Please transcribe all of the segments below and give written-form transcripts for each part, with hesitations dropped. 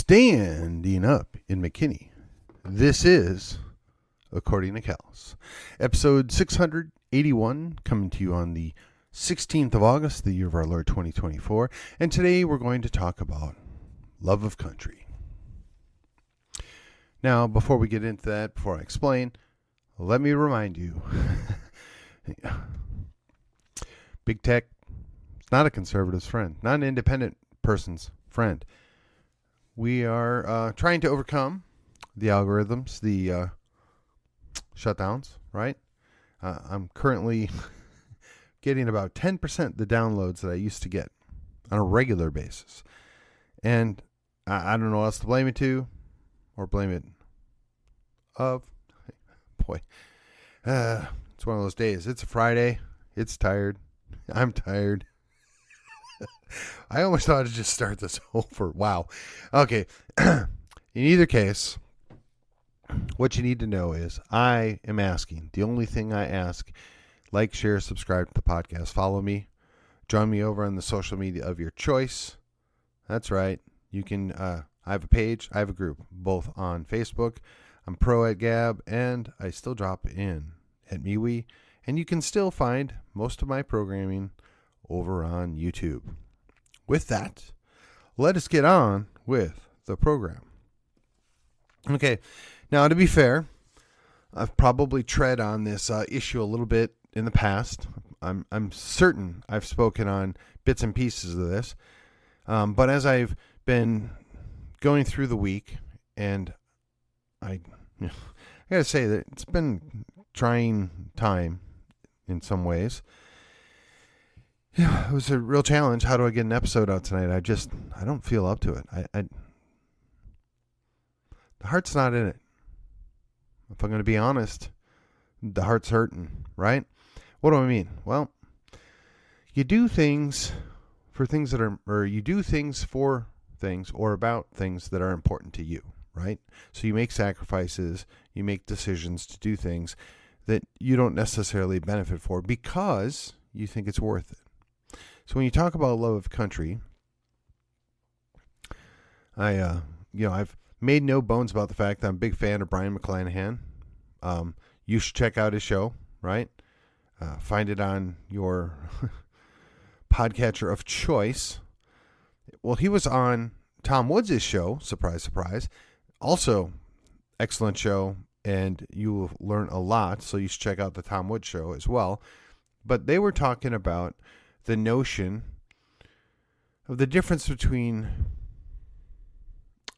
Standing up in McKinney. This is According to Callus, episode 681, coming to you on the 16th of August, the year of our Lord 2024. And today we're going to talk about love of country. Now, before we get into that, before I explain, let me remind you, big tech is not a conservative's friend, not an independent person's friend. We are trying to overcome the algorithms, the shutdowns, right? I'm currently getting about 10% the downloads that I used to get on a regular basis. And I don't know what else to blame it to or blame it of. Boy, it's one of those days. It's a Friday. It's tired. I'm tired. I almost thought to just start this over. Wow. Okay. In either case, what you need to know is I am asking. The only thing I ask, like, share, subscribe to the podcast. Follow me. Join me over on the social media of your choice. That's right. You can, I have a page. I have a group, both on Facebook. I'm pro at Gab, and I still drop in at MeWe. And you can still find most of my programming over on YouTube. With that, let us get on with the program. Okay, now to be fair, I've probably tread on this issue a little bit in the past. I'm certain I've spoken on bits and pieces of this. But as I've been going through the week, and I got to say that it's been trying time in some ways. Yeah, it was a real challenge. How do I get an episode out tonight? I don't feel up to it. The heart's not in it. If I'm going to be honest, the heart's hurting, right? What do I mean? Well, you do things for things that are, or you do things for things or about things that are important to you, right? So you make sacrifices, you make decisions to do things that you don't necessarily benefit for because you think it's worth it. So when you talk about love of country, I've made no bones about the fact that I'm a big fan of Brian McClanahan. You should check out his show, right? Find it on your podcatcher of choice. Well, he was on Tom Woods' show, surprise, surprise. Also, excellent show, and you will learn a lot, so you should check out the Tom Woods show as well. But they were talking about the notion of the difference between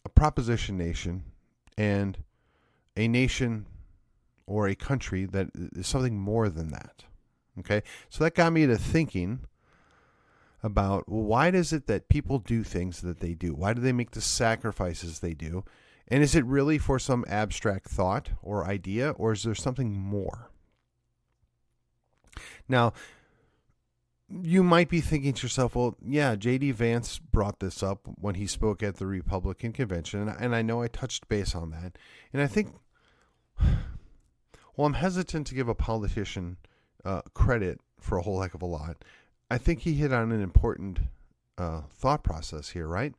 a proposition nation and a nation or a country that is something more than that. Okay? So that got me to thinking about, well, why is it that people do things that they do? Why do they make the sacrifices they do? And is it really for some abstract thought or idea, or is there something more? Now, you might be thinking to yourself, well, yeah, J.D. Vance brought this up when he spoke at the Republican convention, and I know I touched base on that. And I think, well, I'm hesitant to give a politician credit for a whole heck of a lot. I think he hit on an important thought process here, right?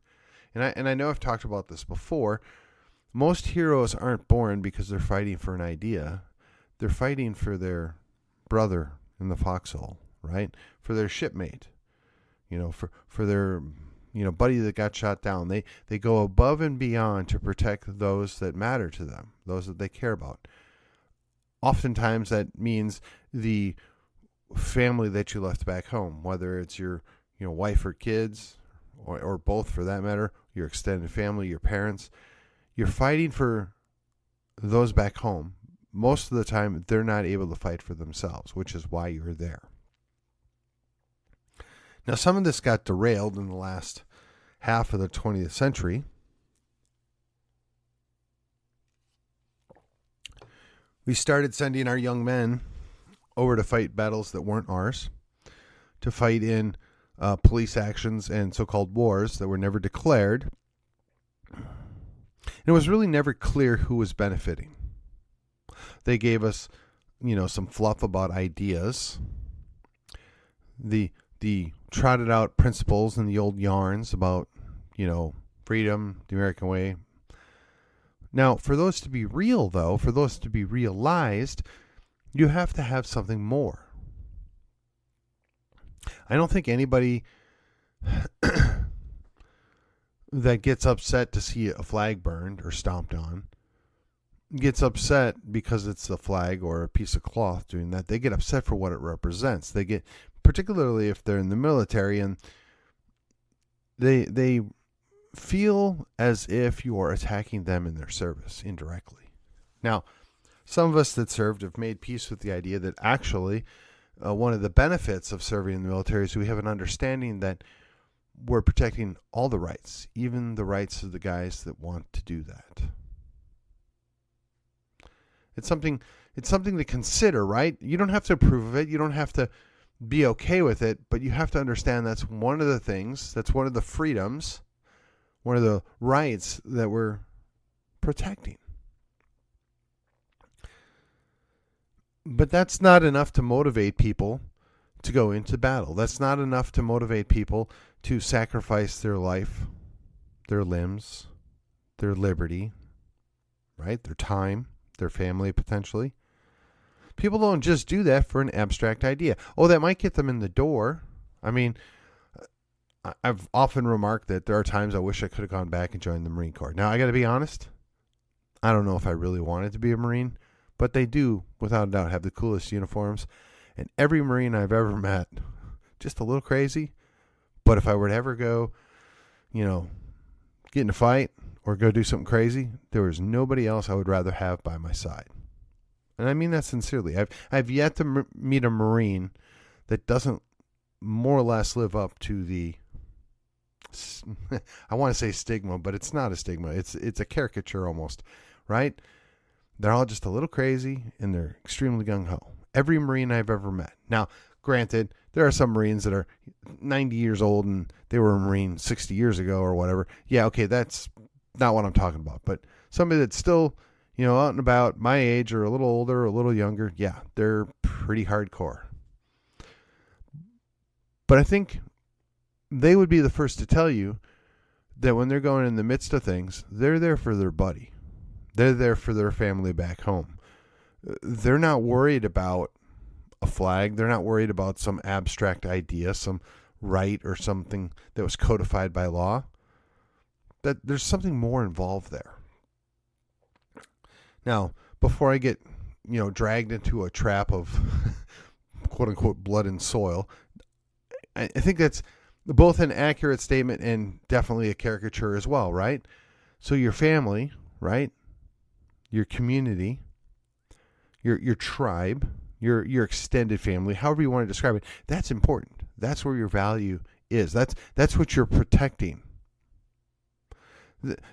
And I know I've talked about this before. Most heroes aren't born because they're fighting for an idea. They're fighting for their brother in the foxhole, right? For their shipmate, for their, buddy that got shot down. They go above and beyond to protect those that matter to them, those that they care about. Oftentimes that means the family that you left back home, whether it's your, wife or kids, or both for that matter, your extended family, your parents. You're fighting for those back home. Most of the time, they're not able to fight for themselves, which is why you're there. Now, some of this got derailed in the last half of the 20th century. We started sending our young men over to fight battles that weren't ours, to fight in police actions and so-called wars that were never declared. And it was really never clear who was benefiting. They gave us, some fluff about ideas. The trotted out principles and the old yarns about, freedom, the American way. Now, for those to be real, though, for those to be realized, you have to have something more. I don't think anybody that gets upset to see a flag burned or stomped on gets upset because it's the flag or a piece of cloth doing that. They get upset for what it represents. They get, particularly if they're in the military, and they feel as if you are attacking them in their service indirectly. Now, some of us that served have made peace with the idea that actually one of the benefits of serving in the military is we have an understanding that we're protecting all the rights, even the rights of the guys that want to do that. It's something to consider, right? You don't have to approve of it. You don't have to be okay with it, but you have to understand that's one of the things, that's one of the freedoms, one of the rights that we're protecting. But that's not enough to motivate people to go into battle. That's not enough to motivate people to sacrifice their life, their limbs, their liberty, right? Their time, their family potentially. People don't just do that for an abstract idea. Oh, that might get them in the door. I mean, I've often remarked that there are times I wish I could have gone back and joined the Marine Corps. Now, I got to be honest. I don't know if I really wanted to be a Marine, but they do, without a doubt, have the coolest uniforms. And every Marine I've ever met, just a little crazy. But if I were to ever go, get in a fight or go do something crazy, there was nobody else I would rather have by my side. And I mean that sincerely. I've yet to meet a Marine that doesn't more or less live up to the, I want to say stigma, but it's not a stigma. It's a caricature almost, right? They're all just a little crazy and they're extremely gung-ho. Every Marine I've ever met. Now, granted, there are some Marines that are 90 years old and they were a Marine 60 years ago or whatever. Yeah, okay, that's not what I'm talking about. But somebody that's still, out and about, my age or a little older or a little younger, yeah, they're pretty hardcore. But I think they would be the first to tell you that when they're going in the midst of things, they're there for their buddy. They're there for their family back home. They're not worried about a flag. They're not worried about some abstract idea, some right or something that was codified by law. That there's something more involved there. Now, before I get, dragged into a trap of quote unquote blood and soil, I think that's both an accurate statement and definitely a caricature as well, right? So your family, right? Your community, your tribe, your extended family, however you want to describe it, that's important. That's where your value is. That's what you're protecting.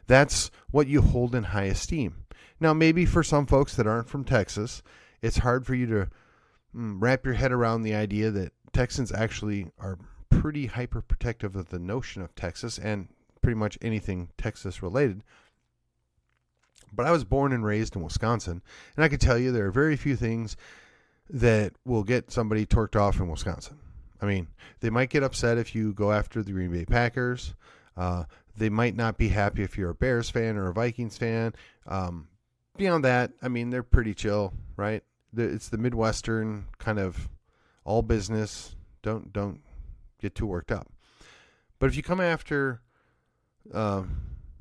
That's what you hold in high esteem. Now, maybe for some folks that aren't from Texas, it's hard for you to wrap your head around the idea that Texans actually are pretty hyper protective of the notion of Texas and pretty much anything Texas related. But I was born and raised in Wisconsin, and I can tell you there are very few things that will get somebody torqued off in Wisconsin. I mean, they might get upset if you go after the Green Bay Packers. They might not be happy if you're a Bears fan or a Vikings fan. Beyond that, I mean, they're pretty chill, right? It's the Midwestern kind of all business. Don't get too worked up. But if you come after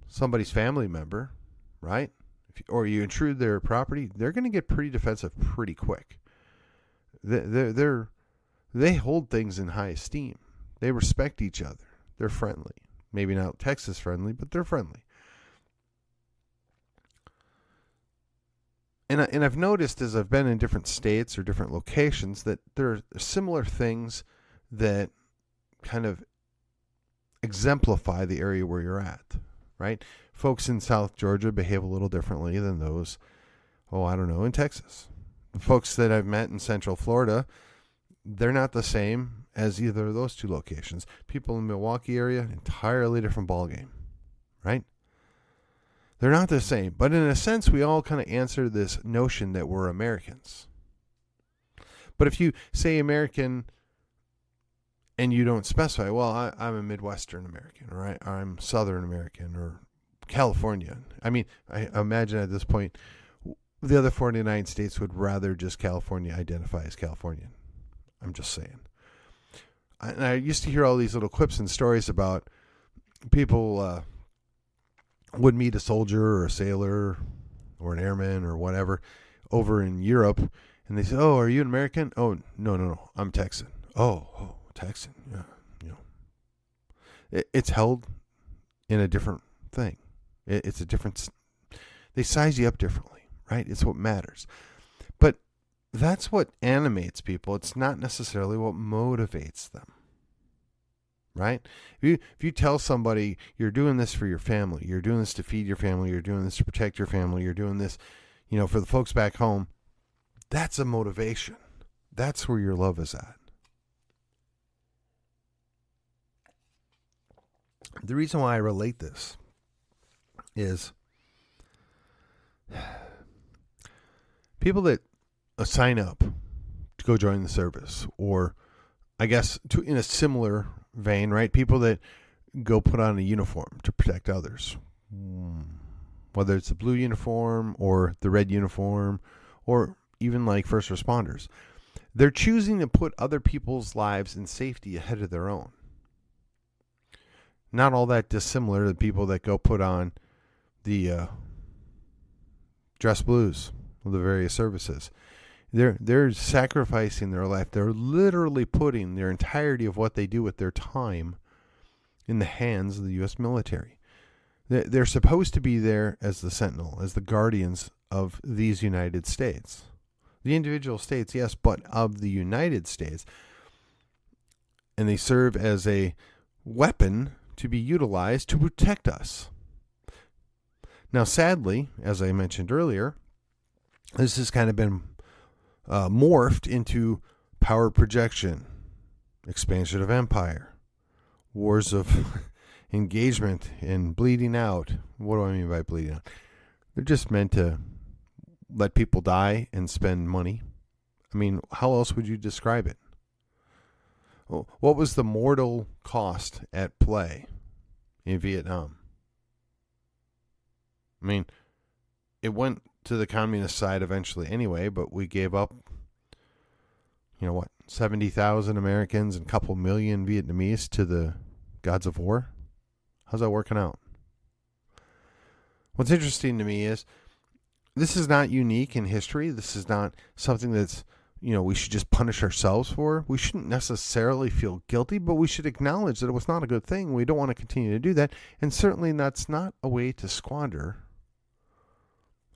somebody's family member, right, or you intrude their property, they're going to get pretty defensive pretty quick. They hold things in high esteem. They respect each other. They're friendly. Maybe not Texas friendly, but they're friendly. And I've noticed as I've been in different states or different locations that there are similar things that kind of exemplify the area where you're at, right? Folks in South Georgia behave a little differently than those, in Texas. The folks that I've met in Central Florida, they're not the same as either of those two locations. People in the Milwaukee area, entirely different ballgame, right? They're not the same. But in a sense, we all kind of answer this notion that we're Americans. But if you say American and you don't specify, well, I'm a Midwestern American, or I'm Southern American, or Californian. I mean, I imagine at this point, the other 49 states would rather just California identify as Californian. I'm just saying. I used to hear all these little clips and stories about people would meet a soldier or a sailor or an airman or whatever over in Europe, and they say, "Oh, are you an American?" "Oh, no, I'm Texan." Oh, Texan. Yeah, it's held in a different thing. It's a different. They size you up differently, right? It's what matters. But that's what animates people. It's not necessarily what motivates them. Right? If you tell somebody you're doing this for your family, you're doing this to feed your family, you're doing this to protect your family, you're doing this, for the folks back home, that's a motivation. That's where your love is at. The reason why I relate this is people that sign up to go join the service, or I guess in a similar vein, right? People that go put on a uniform to protect others, whether it's the blue uniform or the red uniform, or even like first responders. They're choosing to put other people's lives and safety ahead of their own. Not all that dissimilar to people that go put on the dress blues of the various services. They're sacrificing their life. They're literally putting their entirety of what they do with their time in the hands of the U.S. military. They're supposed to be there as the sentinel, as the guardians of these United States. The individual states, yes, but of the United States. And they serve as a weapon to be utilized to protect us. Now, sadly, as I mentioned earlier, this has kind of been morphed into power projection, expansion of empire, wars of engagement, and bleeding out. What do I mean by bleeding out? They're just meant to let people die and spend money. I mean, how else would you describe it? What was the mortal cost at play in Vietnam? I mean, it went to the communist side eventually anyway, but we gave up, 70,000 Americans and a couple million Vietnamese to the gods of war? How's that working out? What's interesting to me is this is not unique in history. This is not something that's, we should just punish ourselves for. We shouldn't necessarily feel guilty, but we should acknowledge that it was not a good thing. We don't want to continue to do that. And certainly that's not a way to squander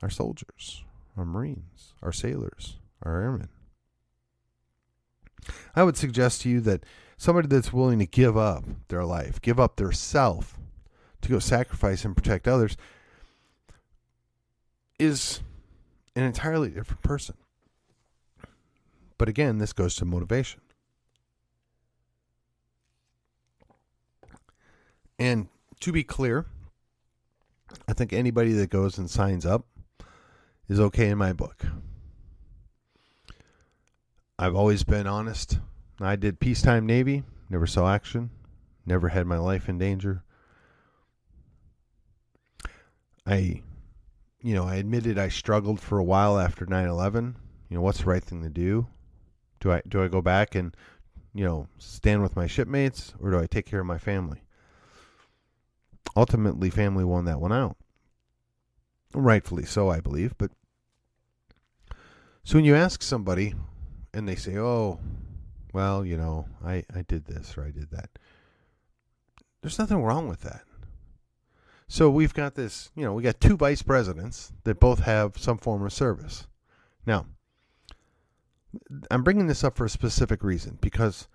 our soldiers, our Marines, our sailors, our airmen. I would suggest to you that somebody that's willing to give up their life, give up their self to go sacrifice and protect others is an entirely different person. But again, this goes to motivation. And to be clear, I think anybody that goes and signs up is okay in my book. I've always been honest. I did peacetime Navy, never saw action, never had my life in danger. I admitted I struggled for a while after 9/11. What's the right thing to do? Do I go back and, stand with my shipmates, or do I take care of my family? Ultimately, family won that one out. Rightfully so, I believe. But so when you ask somebody and they say, "Oh, well, I did this or I did that," there's nothing wrong with that. So we've got this, we got two vice presidents that both have some form of service. Now, I'm bringing this up for a specific reason because,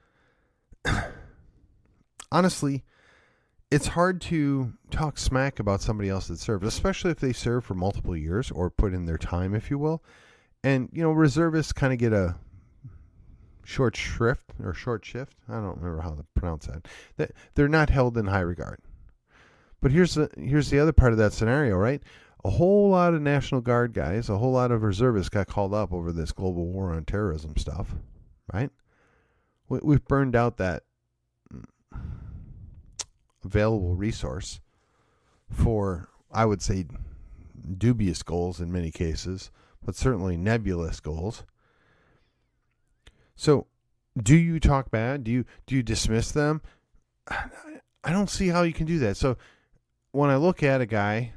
honestly, it's hard to talk smack about somebody else that served, especially if they serve for multiple years or put in their time, if you will. And, reservists kind of get a short shrift or short shift. I don't remember how to pronounce that. They're not held in high regard. But here's the other part of that scenario, right? A whole lot of National Guard guys, a whole lot of reservists got called up over this global war on terrorism stuff, right? We've burned out that available resource for, I would say, dubious goals in many cases, but certainly nebulous goals. So, do you talk bad? Do you dismiss them? I don't see how you can do that. So, when I look at a guy,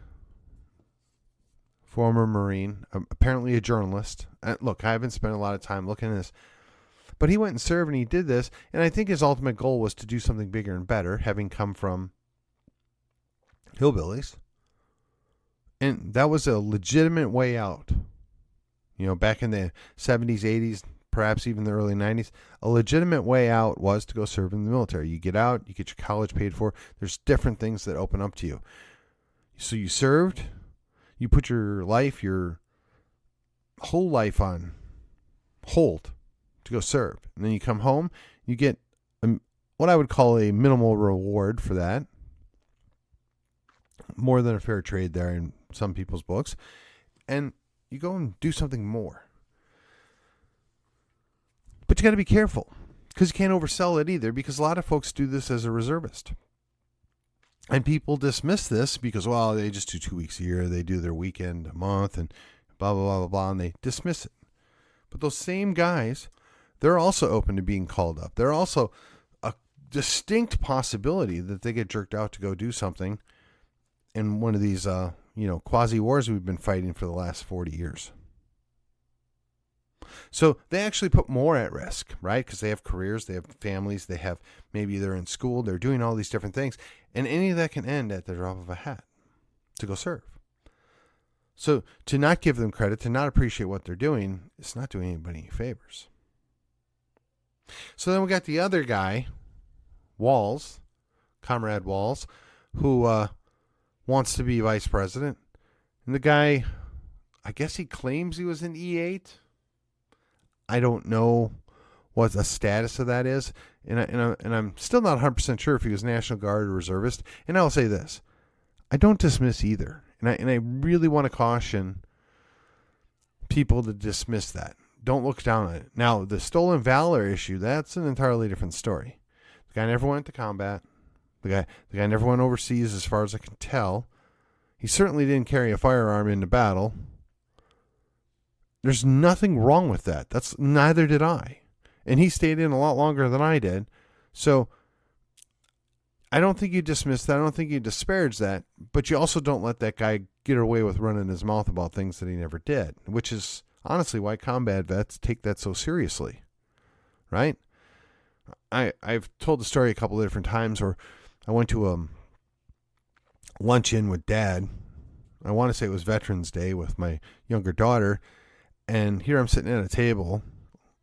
former Marine, apparently a journalist. Look, I haven't spent a lot of time looking at this, but he went and served and he did this, and I think his ultimate goal was to do something bigger and better, having come from hillbillies. And that was a legitimate way out. Back in the 70s, 80s, perhaps even the early 90s, a legitimate way out was to go serve in the military. You get out, you get your college paid for. There's different things that open up to you. So you served, you put your life, your whole life on hold to go serve. And then you come home, you get what I would call a minimal reward for that. More than a fair trade there in some people's books. And you go and do something more. But you got to be careful, because you can't oversell it either, because a lot of folks do this as a reservist. And people dismiss this because, well, they just do 2 weeks a year, they do their weekend a month, and blah, blah, blah, blah, blah, and they dismiss it. But those same guys, they're also open to being called up. They're also a distinct possibility that they get jerked out to go do something in one of these, quasi-wars we've been fighting for the last 40 years. So they actually put more at risk, right? Because they have careers, they have families, they have, maybe they're in school, they're doing all these different things. And any of that can end at the drop of a hat to go serve. So to not give them credit, to not appreciate what they're doing, it's not doing anybody any favors. So then we got the other guy, Walz, Comrade Walz, who wants to be vice president. And the guy, I guess he claims he was in E8. I don't know what the status of that is. And I'm still not 100% sure if he was National Guard or reservist. And I'll say this. I don't dismiss either. And I really want to caution people to dismiss that. Don't look down on it. Now, the stolen valor issue, that's an entirely different story. The guy never went to combat. The guy never went overseas, as far as I can tell. He certainly didn't carry a firearm into battle. There's nothing wrong with that. Neither did I. And he stayed in a lot longer than I did. So I don't think you dismiss that. I don't think you disparage that. But you also don't let that guy get away with running his mouth about things that he never did, which is honestly why combat vets take that so seriously. Right? I've told the story a couple of different times where I went to a luncheon with Dad. I want to say it was Veterans Day with my younger daughter. And here I'm sitting at a table,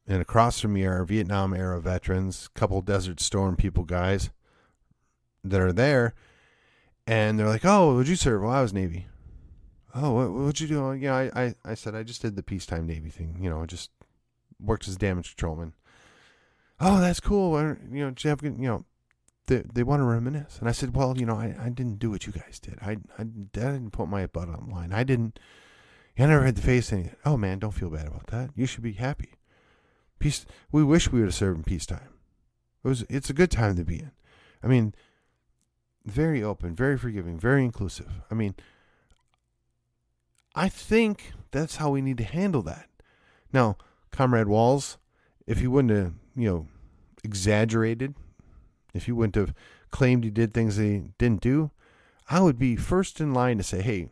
and across from me are Vietnam-era veterans, a couple Desert Storm people guys that are there. And they're like, oh, what'd you serve? Well, I was Navy. Oh, what'd you do? Yeah, I said, I just did the peacetime Navy thing. I just worked as a damage controlman. Oh, that's cool. Did you have good, they want to reminisce. And I said, well, I didn't do what you guys did. I didn't put my butt on the line. I never had to face anything. Oh, man, don't feel bad about that. You should be happy. Peace. We wish we would have served in peacetime. It's a good time to be in. I mean, very open, very forgiving, very inclusive. I mean, I think that's how we need to handle that. Now, Comrade Walz, if he wouldn't have, exaggerated, if he wouldn't have claimed he did things he didn't do, I would be first in line to say, hey,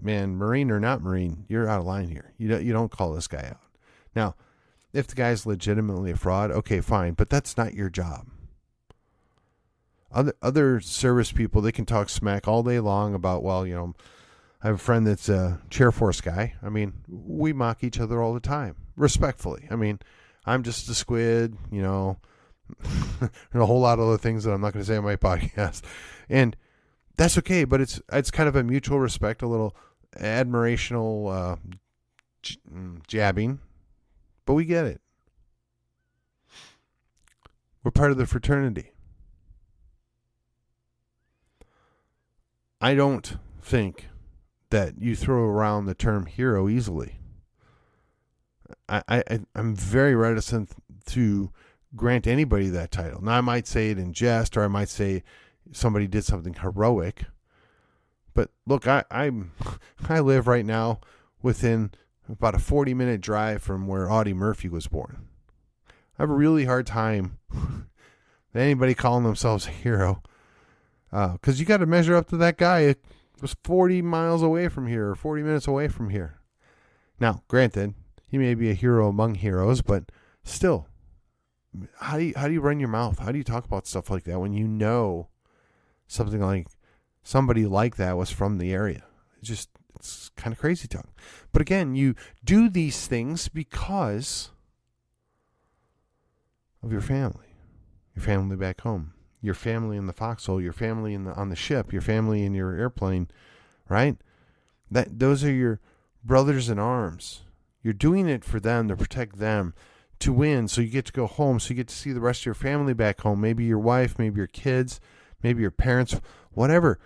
man, Marine or not Marine, you're out of line here. You don't call this guy out. Now, if the guy's legitimately a fraud, okay, fine, but that's not your job. Other service people, they can talk smack all day long about, well, I have a friend that's a chair force guy. I mean, we mock each other all the time, respectfully. I mean, I'm just a squid, and a whole lot of other things that I'm not going to say on my podcast. And that's okay, but it's kind of a mutual respect, a little admirational jabbing, but we get it. We're part of the fraternity. I don't think that you throw around the term hero easily. I'm very reticent to grant anybody that title. Now, I might say it in jest, or I might say somebody did something heroic. But look, I live right now within about a 40-minute drive from where Audie Murphy was born. I have a really hard time anybody calling themselves a hero, because you got to measure up to that guy. It was 40 miles away from here, or 40 minutes away from here. Now, granted, he may be a hero among heroes, but still, how do you run your mouth? How do you talk about stuff like that when you know something like somebody like that was from the area? It's kind of crazy talk. But again, you do these things because of your family back home, your family in the foxhole, your family on the ship, your family in your airplane, right? Those are your brothers in arms. You're doing it for them, to protect them, to win, so you get to go home, so you get to see the rest of your family back home, maybe your wife, maybe your kids, maybe your parents, whatever.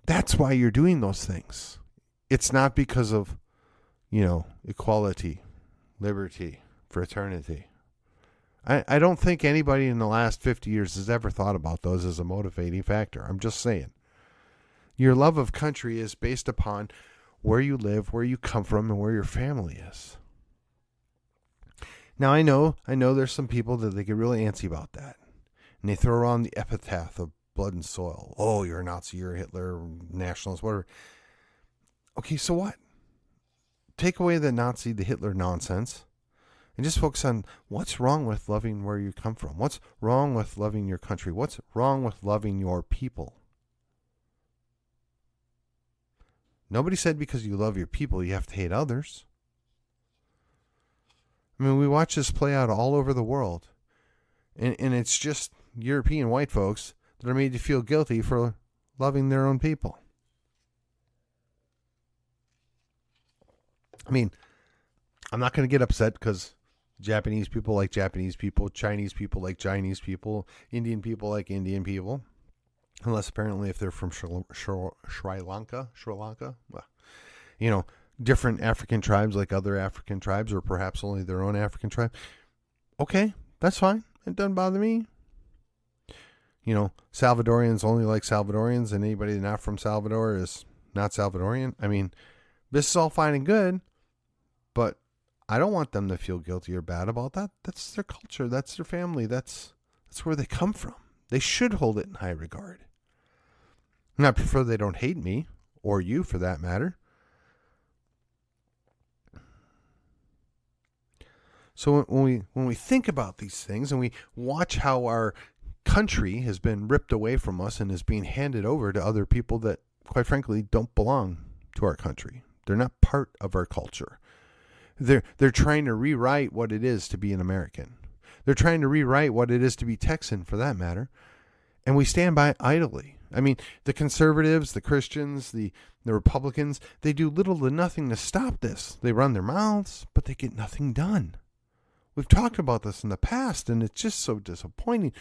That's why you're doing those things. It's not because of, equality, liberty, fraternity. I don't think anybody in the last 50 years has ever thought about those as a motivating factor. I'm just saying. Your love of country is based upon where you live, where you come from, and where your family is. Now, I know there's some people that they get really antsy about that. And they throw around the epithet of blood and soil. Oh, you're a Nazi, you're a Hitler, nationalist, whatever. Okay, so what? Take away the Nazi, the Hitler nonsense, and just focus on what's wrong with loving where you come from. What's wrong with loving your country? What's wrong with loving your people? Nobody said because you love your people, you have to hate others. I mean, we watch this play out all over the world. And it's just European white folks that are made to feel guilty for loving their own people. I mean, I'm not going to get upset because Japanese people like Japanese people, Chinese people like Chinese people, Indian people like Indian people. Unless apparently if they're from Sri Lanka, well, different African tribes like other African tribes, or perhaps only their own African tribe. Okay, that's fine. It doesn't bother me. Salvadorians only like Salvadorians, and anybody not from Salvador is not Salvadorian. I mean, this is all fine and good, but I don't want them to feel guilty or bad about that. That's their culture. That's their family. That's where they come from. They should hold it in high regard. And I prefer they don't hate me, or you for that matter. So when we think about these things and we watch how our country has been ripped away from us and is being handed over to other people that, quite frankly, don't belong to our country. They're not part of our culture. They're trying to rewrite what it is to be an American. They're trying to rewrite what it is to be Texan, for that matter. And we stand by idly. I mean, the conservatives, the Christians, the Republicans, they do little to nothing to stop this. They run their mouths, but they get nothing done. We've talked about this in the past, and it's just so disappointing.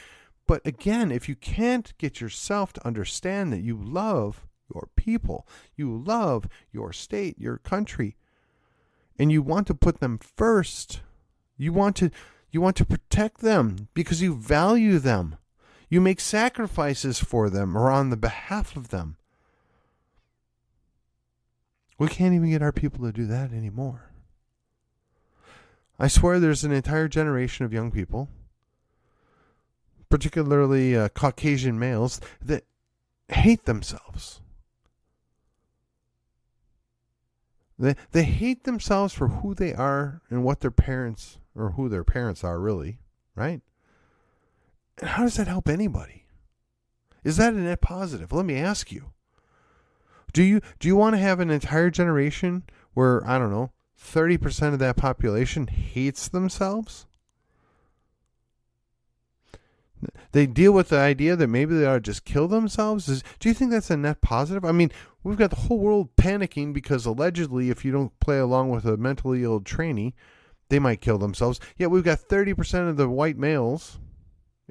But again, if you can't get yourself to understand that you love your people, you love your state, your country, and you want to put them first, you want to protect them because you value them. You make sacrifices for them or on the behalf of them. We can't even get our people to do that anymore. I swear there's an entire generation of young people, particularly Caucasian males, that hate themselves. They hate themselves for who they are and what their parents, or who their parents are really, right? And how does that help anybody? Is that a net positive? Let me ask you. Do you want to have an entire generation where, I don't know, 30% of that population hates themselves? They deal with the idea that maybe they ought to just kill themselves? Do you think that's a net positive? I mean, we've got the whole world panicking because allegedly if you don't play along with a mentally ill trainee, they might kill themselves. Yet we've got 30% of the white males,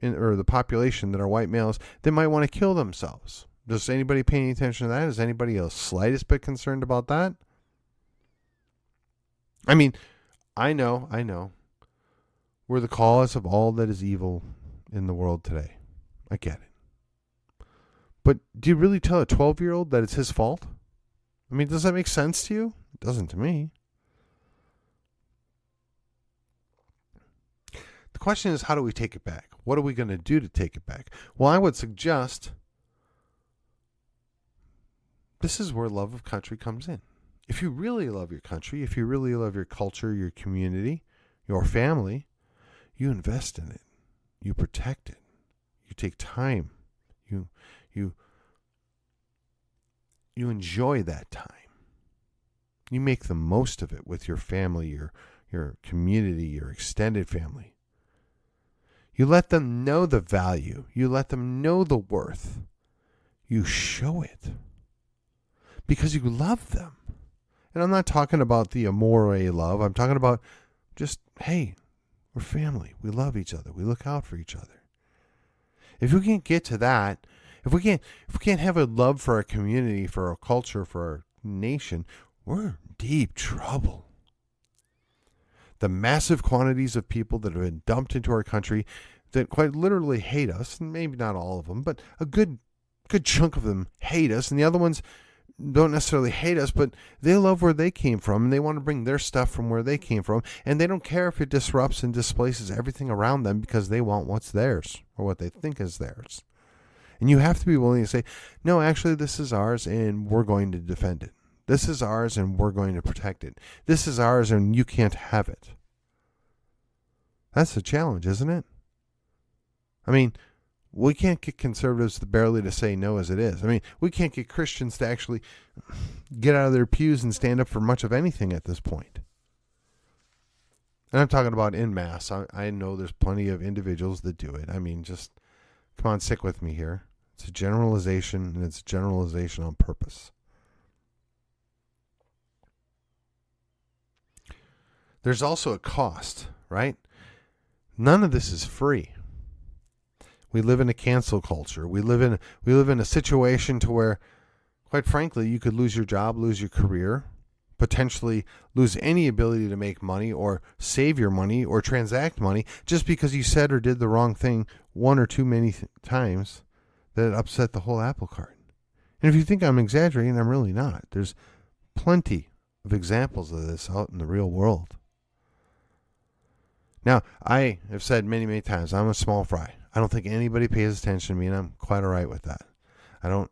or the population that are white males, that might want to kill themselves. Does anybody pay any attention to that? Is anybody the slightest bit concerned about that? I mean, I know. We're the cause of all that is evil in the world today. I get it. But do you really tell a 12-year-old that it's his fault? I mean, does that make sense to you? It doesn't to me. The question is, how do we take it back? What are we going to do to take it back? Well, I would suggest this is where love of country comes in. If you really love your country, if you really love your culture, your community, your family, you invest in it. You protect it. You take time. You enjoy that time. You make the most of it with your family, your community, your extended family. You let them know the value. You let them know the worth. You show it because you love them. And I'm not talking about the amore love. I'm talking about just, hey, we're family. We love each other. We look out for each other. If we can't get to that, if we can't have a love for our community, for our culture, for our nation, we're in deep trouble. The massive quantities of people that have been dumped into our country that quite literally hate us, and maybe not all of them, but a good chunk of them hate us, and the other ones don't necessarily hate us, but they love where they came from, and they want to bring their stuff from where they came from, and they don't care if it disrupts and displaces everything around them because they want what's theirs or what they think is theirs. And you have to be willing to say, no, actually, this is ours, and we're going to defend it. This is ours, and we're going to protect it. This is ours, and you can't have it. That's the challenge, isn't it? I mean, we can't get conservatives barely to say no as it is. I mean, we can't get Christians to actually get out of their pews and stand up for much of anything at this point. And I'm talking about en masse. I know there's plenty of individuals that do it. I mean, just come on, stick with me here. It's a generalization, and it's a generalization on purpose. There's also a cost, right? None of this is free. We live in a cancel culture. We live in a situation to where, quite frankly, you could lose your job, lose your career, potentially lose any ability to make money or save your money or transact money just because you said or did the wrong thing one or too many times that it upset the whole apple cart. And if you think I'm exaggerating, I'm really not. There's plenty of examples of this out in the real world. Now, I have said many, many times, I'm a small fry. I don't think anybody pays attention to me, and I'm quite all right with that. I don't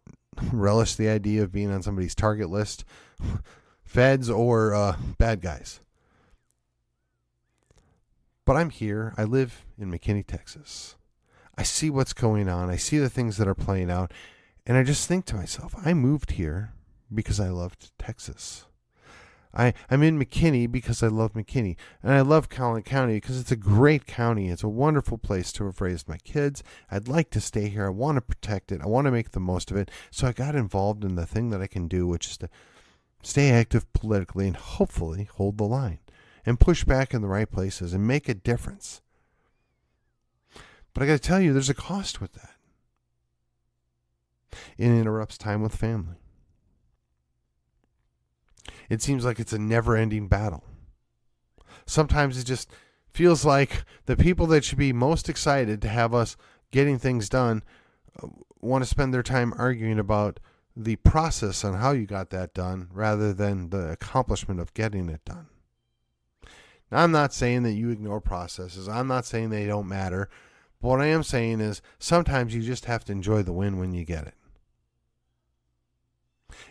relish the idea of being on somebody's target list, feds or bad guys. But I'm here. I live in McKinney, Texas. I see what's going on. I see the things that are playing out, and I just think to myself, I moved here because I loved Texas. I'm in McKinney because I love McKinney. And I love Collin County because it's a great county. It's a wonderful place to have raised my kids. I'd like to stay here. I want to protect it. I want to make the most of it. So I got involved in the thing that I can do, which is to stay active politically and hopefully hold the line and push back in the right places and make a difference. But I got to tell you, there's a cost with that. It interrupts time with family. It seems like it's a never-ending battle. Sometimes it just feels like the people that should be most excited to have us getting things done want to spend their time arguing about the process on how you got that done rather than the accomplishment of getting it done. Now, I'm not saying that you ignore processes. I'm not saying they don't matter. But what I am saying is sometimes you just have to enjoy the win when you get it.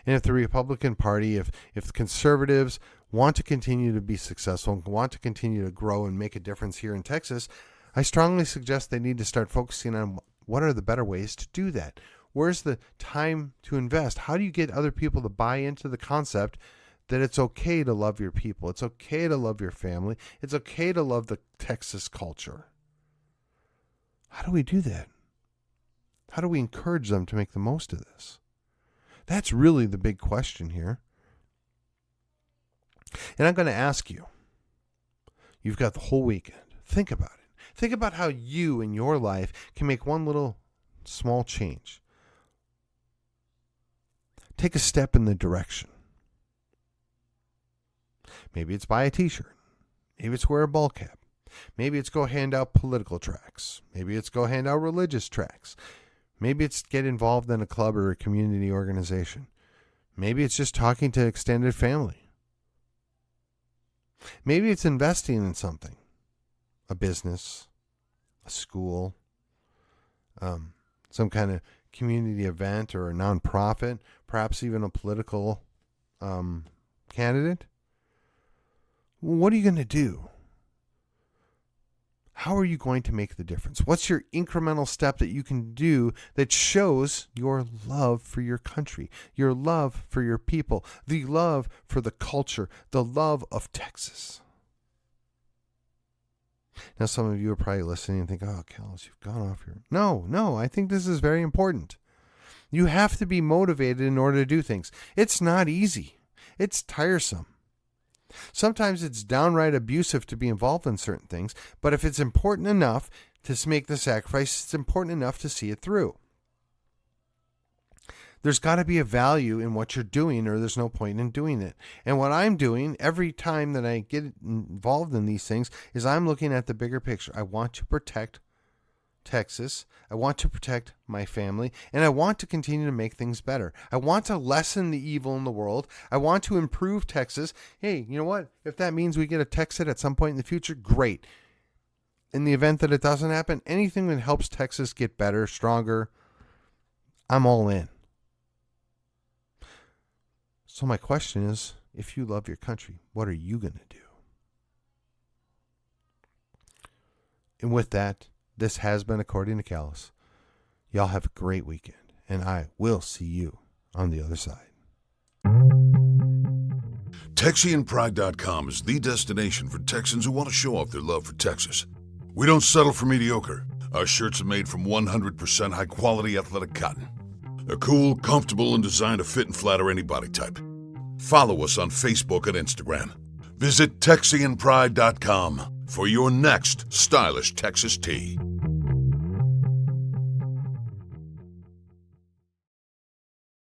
And if the Republican Party, if the conservatives want to continue to be successful and want to continue to grow and make a difference here in Texas, I strongly suggest they need to start focusing on what are the better ways to do that. Where's the time to invest? How do you get other people to buy into the concept that it's okay to love your people? It's okay to love your family. It's okay to love the Texas culture. How do we do that? How do we encourage them to make the most of this? That's really the big question here. And I'm going to ask you, you've got the whole weekend. Think about it. Think about how you in your life can make one little small change. Take a step in the direction. Maybe it's buy a t-shirt. Maybe it's wear a ball cap. Maybe it's go hand out political tracts. Maybe it's go hand out religious tracts. Maybe it's get involved in a club or a community organization. Maybe it's just talking to extended family. Maybe it's investing in something, a business, a school, some kind of community event or a nonprofit, perhaps even a political candidate. What are you going to do? How are you going to make the difference? What's your incremental step that you can do that shows your love for your country, your love for your people, the love for the culture, the love of Texas? Now, some of you are probably listening and think, oh, Callus, you've gone off here. No, I think this is very important. You have to be motivated in order to do things. It's not easy. It's tiresome. Sometimes it's downright abusive to be involved in certain things, but if it's important enough to make the sacrifice, it's important enough to see it through. There's got to be a value in what you're doing, or there's no point in doing it. And what I'm doing every time that I get involved in these things is I'm looking at the bigger picture. I want to protect Texas. I want to protect my family, and I want to continue to make things better. I want to lessen the evil in the world. I want to improve Texas. Hey, you know what? If that means we get a Texit at some point in the future, great. In the event that it doesn't happen, anything that helps Texas get better, stronger, I'm all in. So my question is, if you love your country, what are you going to do? And with that, this has been According to Callus. Y'all have a great weekend, and I will see you on the other side. TexianPride.com is the destination for Texans who want to show off their love for Texas. We don't settle for mediocre. Our shirts are made from 100% high-quality athletic cotton. They're cool, comfortable, and designed to fit and flatter any body type. Follow us on Facebook and Instagram. Visit TexianPride.com for your next stylish Texas tee.